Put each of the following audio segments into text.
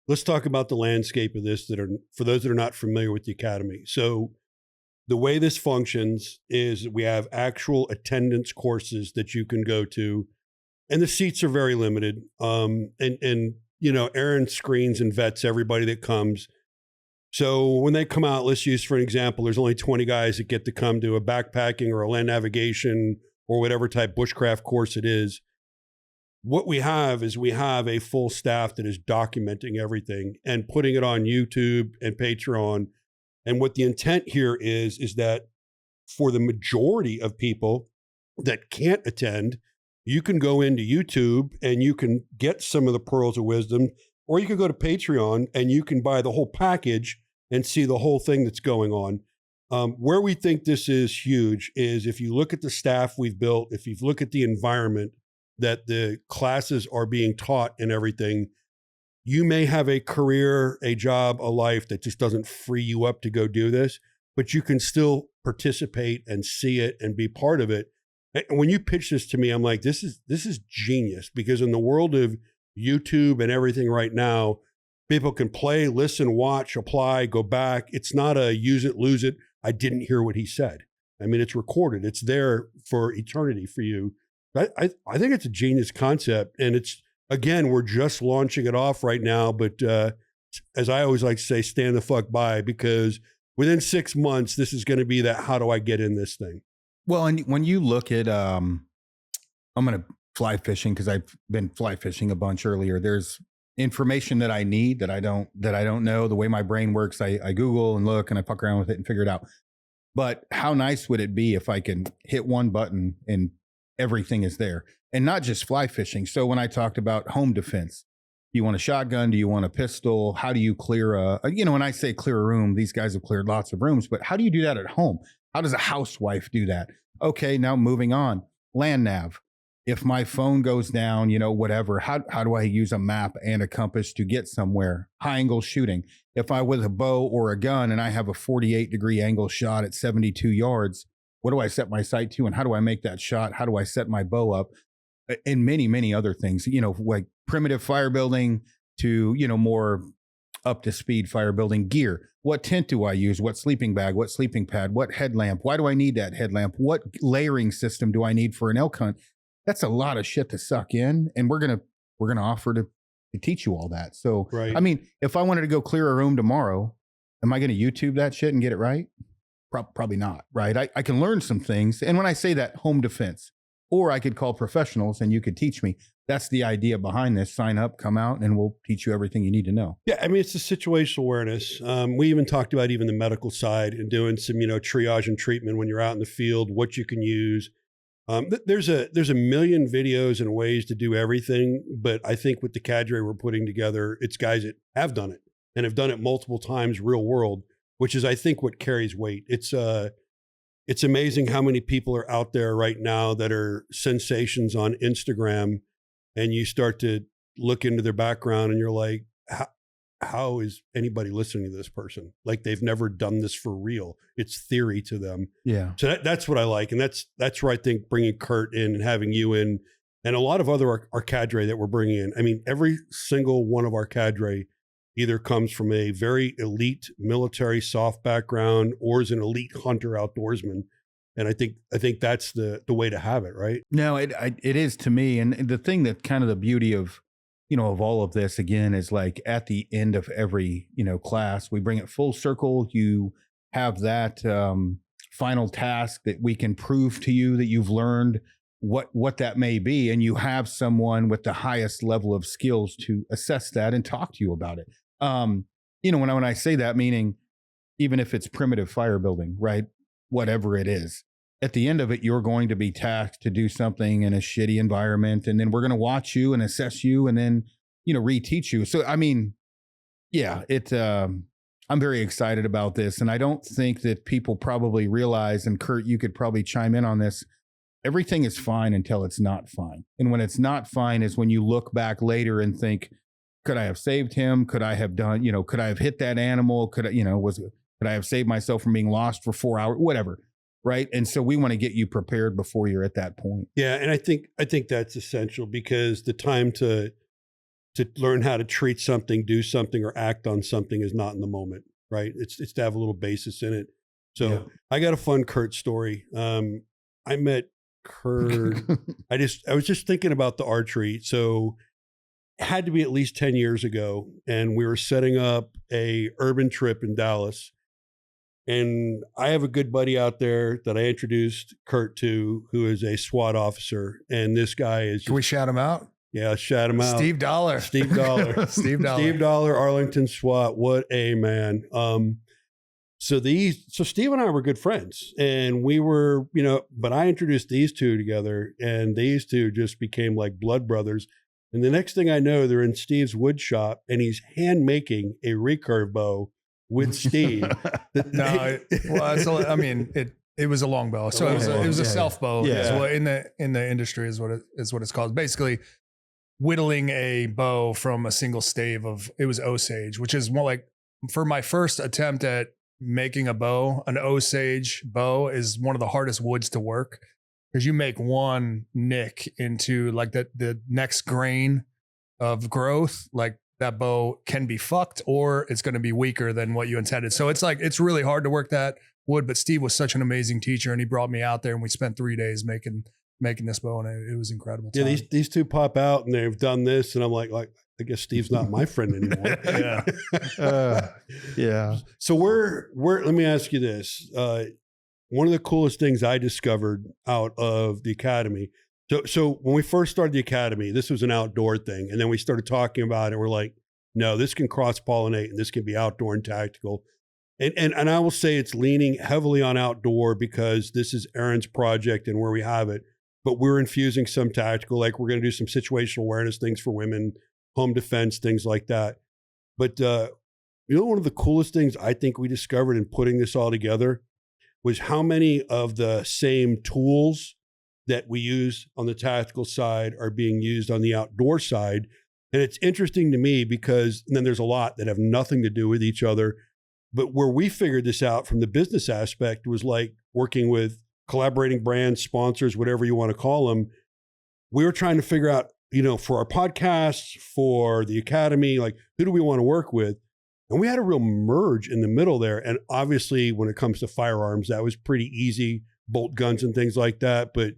let's talk about the landscape of this for those that are not familiar with the Academy. So the way this functions is we have actual attendance courses that you can go to, and the seats are very limited. And Aron screens and vets everybody that comes. So when they come out, let's use for an example, there's only 20 guys that get to come to a backpacking or a land navigation or whatever type bushcraft course it is. What we have is we have a full staff that is documenting everything and putting it on YouTube and Patreon. And what the intent here is that for the majority of people that can't attend, you can go into YouTube and you can get some of the pearls of wisdom, or you can go to Patreon and you can buy the whole package and see the whole thing that's going on. Where we think this is huge is if you look at the staff we've built, if you look at the environment that the classes are being taught and everything, you may have a career, a job, a life that just doesn't free you up to go do this, but you can still participate and see it and be part of it. And when you pitch this to me, I'm like, this is genius, because in the world of YouTube and everything right now, people can play, listen, watch, apply, go back. It's not a use it, lose it. I didn't hear what he said. I mean, it's recorded. It's there for eternity for you. I think it's a genius concept. And it's, again, we're just launching it off right now. But as I always like to say, stand the fuck by, because within 6 months, this is going to be that, how do I get in this thing? Well, and when you look at, I'm going to fly fishing because I've been fly fishing a bunch earlier. There's information that I need that I don't know. The way my brain works, I Google and look and I fuck around with it and figure it out. But how nice would it be if I can hit one button and everything is there? And not just fly fishing. So when I talked about home defense, do you want a shotgun? Do you want a pistol? How do you clear when I say clear a room, these guys have cleared lots of rooms, but how do you do that at home? How does a housewife do that? Okay, now moving on. Land nav. If my phone goes down, whatever, how do I use a map and a compass to get somewhere? High angle shooting. If I with a bow or a gun and I have a 48-degree angle shot at 72 yards, what do I set my sight to, and how do I make that shot? How do I set my bow up? And many, many other things, like primitive fire building to, more up to speed fire building gear. What tent do I use? What sleeping bag? What sleeping pad? What headlamp? Why do I need that headlamp? What layering system do I need for an elk hunt? That's a lot of shit to suck in. And we're going to offer to teach you all that. So, right. I mean, if I wanted to go clear a room tomorrow, am I going to YouTube that shit and get it right? Probably not. Right. I can learn some things. And when I say that, home defense, or I could call professionals and you could teach me. That's the idea behind this. Sign up, come out, and we'll teach you everything you need to know. Yeah, I mean, it's the situational awareness. We even talked about even the medical side and doing some, triage and treatment when you're out in the field, what you can use. There's a million videos and ways to do everything, but I think with the cadre we're putting together, it's guys that have done it and have done it multiple times real world, which is, I think, what carries weight. It's amazing how many people are out there right now that are sensations on Instagram, and you start to look into their background and you're like, how is anybody listening to this person? Like, they've never done this for real. It's theory to them. Yeah. So that's what I like. And that's where I think bringing Kurt in and having you in, and a lot of other our cadre that we're bringing in. I mean, every single one of our cadre either comes from a very elite military soft background or is an elite hunter outdoorsman. And I think that's the way to have it, right? No, it is to me. And the thing that kind of the beauty of, of all of this, again, is like at the end of every, class, we bring it full circle. You have that final task that we can prove to you that you've learned what that may be. And you have someone with the highest level of skills to assess that and talk to you about it. When I say that, meaning even if it's primitive fire building, right? Whatever it is, at the end of it, you're going to be tasked to do something in a shitty environment. And then we're going to watch you and assess you and then, reteach you. So, I mean, yeah, I'm very excited about this. And I don't think that people probably realize, and Kurt, you could probably chime in on this. Everything is fine until it's not fine. And when it's not fine is when you look back later and think, could I have saved him? Could I have done, could I have hit that animal? Could I have saved myself from being lost for 4 hours? Whatever. Right. And so we want to get you prepared before you're at that point. Yeah. And I think that's essential, because the time to to learn how to treat something, do something, or act on something is not in the moment, right? It's to have a little basis in it. So I got a fun Kurt story. I met Kurt. I was just thinking about the archery. So it had to be at least 10 years ago. And we were setting up a urban trip in Dallas. And I have a good buddy out there that I introduced Kurt to, who is a SWAT officer. And this guy is... Can we shout him out? Yeah, shout him out. Steve Dollar. Steve Dollar. Steve Dollar. Steve Dollar, Arlington SWAT. What a man. So Steve and I were good friends, and we were, but I introduced these two together, and these two just became like blood brothers. And the next thing I know, they're in Steve's wood shop, and he's hand making a recurve bow with Steve. It was a long bow, so it was a self bow. Yeah. In the industry is what it's called. Basically, whittling a bow from a single stave of Osage, which is more like, for my first attempt at making a bow, an Osage bow is one of the hardest woods to work, because you make one nick into like the next grain of growth, like that bow can be fucked, or it's going to be weaker than what you intended. So it's really hard to work that wood. But Steve was such an amazing teacher, and he brought me out there, and we spent 3 days making this bow, and it was incredible. Yeah, these two pop out, and they've done this, and I'm like I guess Steve's not my friend anymore. Yeah. So let me ask you this. One of the coolest things I discovered out of the academy. So when we first started the academy, this was an outdoor thing. And then we started talking about it. We're like, no, this can cross-pollinate, and this can be outdoor and tactical. And I will say it's leaning heavily on outdoor, because this is Aron's project and where we have it. But we're infusing some tactical, like we're going to do some situational awareness things for women, home defense, things like that. But one of the coolest things I think we discovered in putting this all together was how many of the same tools that we use on the tactical side are being used on the outdoor side. And it's interesting to me, because then there's a lot that have nothing to do with each other. But where we figured this out from the business aspect was like working with collaborating brands, sponsors, whatever you want to call them. We were trying to figure out, for our podcasts, for the academy, like, who do we want to work with? And we had a real merge in the middle there. And obviously, when it comes to firearms, that was pretty easy, bolt guns and things like that. But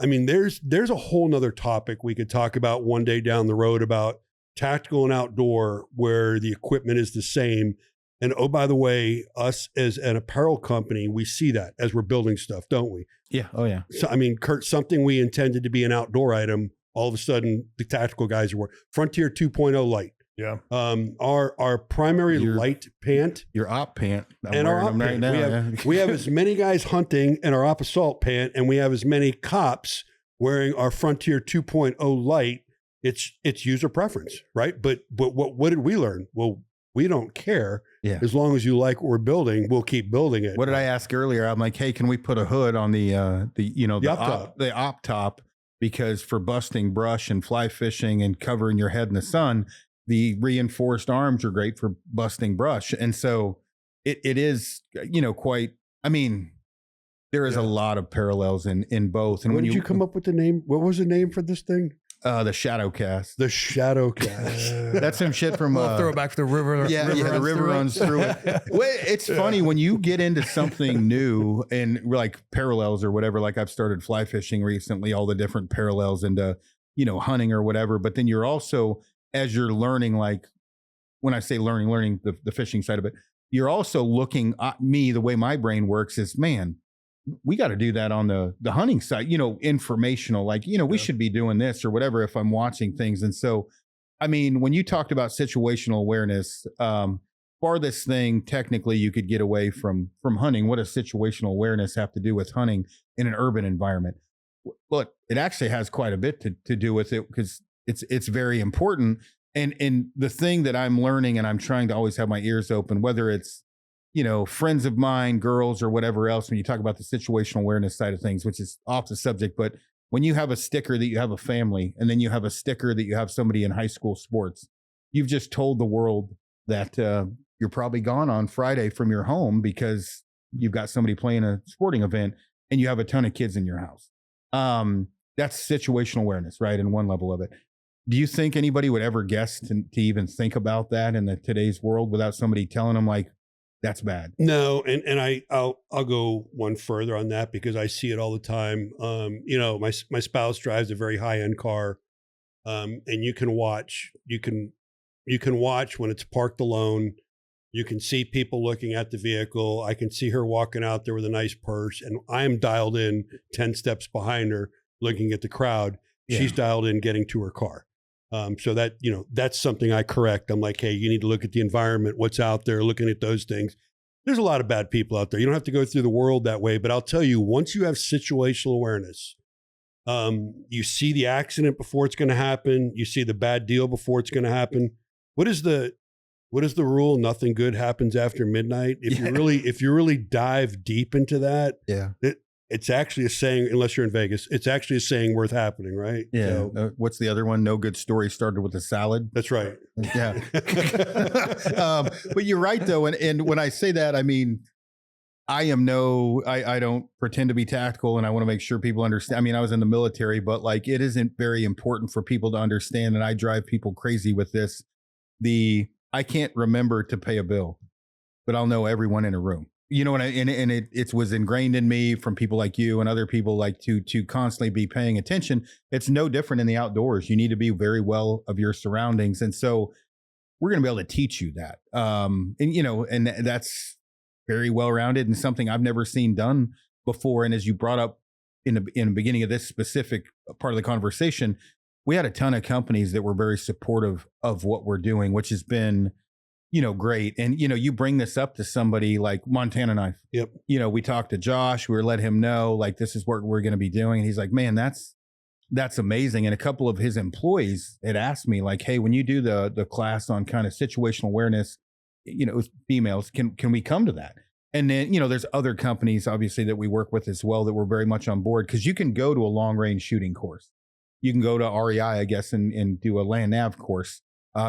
I mean, there's a whole nother topic we could talk about one day down the road about tactical and outdoor, where the equipment is the same. And oh, by the way, us as an apparel company, we see that as we're building stuff, don't we? Yeah. Oh, yeah. So, I mean, Kurt, something we intended to be an outdoor item, all of a sudden, the tactical guys are Frontier 2.0 light. Yeah. Our primary light pant. Your op pant. And our op pant. Right now, we have as many guys hunting in our op assault pant, and we have as many cops wearing our Frontier 2.0 light. It's user preference, right? But what did we learn? Well, we don't care. Yeah. As long as you like what we're building, we'll keep building it. What did I ask earlier? I'm like, hey, can we put a hood on the op top? Because for busting brush and fly fishing and covering your head in the sun, the reinforced arms are great for busting brush. And so it is, quite, I mean, there is a lot of parallels in both. And when did you come up with the name? What was the name for this thing? The Shadowcast. The Shadowcast. That's some shit from throwback to the river. The river runs through it. Well, it's funny when you get into something new and like parallels or whatever. Like I've started fly fishing recently, all the different parallels into hunting or whatever. But then you're also, as you're learning, like when I say learning the fishing side of it, you're also looking at me. The way my brain works is, man, we got to do that on the hunting side, informational, like, we should be doing this or whatever if I'm watching things. And so, I mean, when you talked about situational awareness, farthest thing technically you could get away from hunting, what does situational awareness have to do with hunting in an urban environment? Look, it actually has quite a bit to do with it, because it's very important. And the thing that I'm learning, and I'm trying to always have my ears open, whether it's friends of mine, girls, or whatever else, when you talk about the situational awareness side of things, which is off the subject, but when you have a sticker that you have a family, and then you have a sticker that you have somebody in high school sports, you've just told the world that you're probably gone on Friday from your home because you've got somebody playing a sporting event and you have a ton of kids in your house. That's situational awareness, right? In one level of it. Do you think anybody would ever guess to even think about that in today's world without somebody telling them like, that's bad? No, and I'll go one further on that because I see it all the time. You know, my spouse drives a very high end car, and you can watch when it's parked alone. You can see people looking at the vehicle. I can see her walking out there with a nice purse, and I am dialed in 10 steps behind her, looking at the crowd. Yeah. She's dialed in getting to her car. So that, you know, that's something I correct. I'm like, hey, you need to look at the environment, what's out there, looking at those things. There's a lot of bad people out there. You don't have to go through the world that way, but I'll tell you, once you have situational awareness, you see the accident before it's going to happen. You see the bad deal before it's going to happen. What is the rule? Nothing good happens after midnight. If you really dive deep into that, it's actually a saying, unless you're in Vegas, it's actually a saying worth happening, right? Yeah. So, what's the other one? No good story started with a salad. that's right. Yeah. But you're right though. And when I say that, I mean, I don't pretend to be tactical, and I want to make sure people understand. I mean, I was in the military, but like, it isn't very important for people to understand. And I drive people crazy with this. I can't remember to pay a bill, but I'll know everyone in a room. You know, it was ingrained in me from people like you and other people like to constantly be paying attention. It's no different in the outdoors. You need to be very well of your surroundings. And so we're going to be able to teach you that. And, you know, and that's very well-rounded and something I've never seen done before. And as you brought up in the beginning of this specific part of the conversation, we had a ton of companies that were very supportive of what we're doing, which has been, you know, great. And, you know, you bring this up to somebody like Montana Knife. Yep. You know, we talked to Josh, we let him know, like, this is what we're going to be doing. And he's like, man, that's amazing. And a couple of his employees had asked me like, hey, when you do the class on kind of situational awareness, you know, females, can we come to that? And then, you know, there's other companies obviously that we work with as well that we're very much on board, because you can go to a long range shooting course. You can go to REI, I guess, and do a land nav course.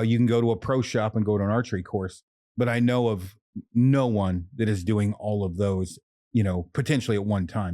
You can go to a pro shop and go to an archery course. But I know of no one that is doing all of those, you know, potentially at one time.